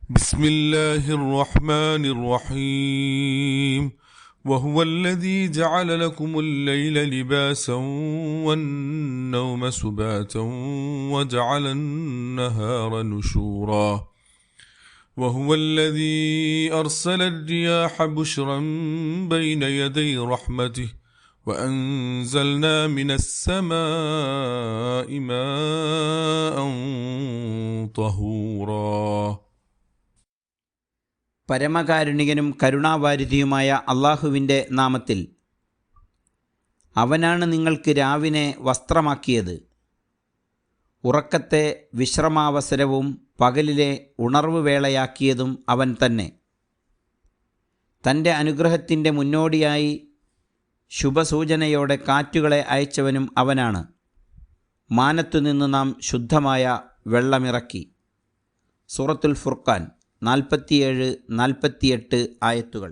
بسم الله الرحمن الرحيم وهو الذي جعل لكم الليل لباسا والنوم سباتا وجعل النهار نشورا وهو الذي أرسل الرياح بشرا بين يدي رحمته وأنزلنا من السماء ماء طهورا. പരമകാരുണികനും കരുണാവാരിധിയുമായ അള്ളാഹുവിൻ്റെ നാമത്തിൽ. അവനാണ് നിങ്ങൾക്ക് രാവിനെ വസ്ത്രമാക്കിയത്, ഉറക്കത്തെ വിശ്രമാവസരവും പകലിലെ ഉണർവ് വേളയാക്കിയതും അവൻ തന്നെ. തൻ്റെ അനുഗ്രഹത്തിൻ്റെ മുന്നോടിയായി ശുഭസൂചനയോടെ കാറ്റുകളെ അയച്ചവനും അവനാണ്. മാനത്തുനിന്ന് നാം ശുദ്ധമായ വെള്ളമിറക്കി. സൂറത്തുൽ ഫുർഖാൻ 47-48 ആയത്തുകൾ.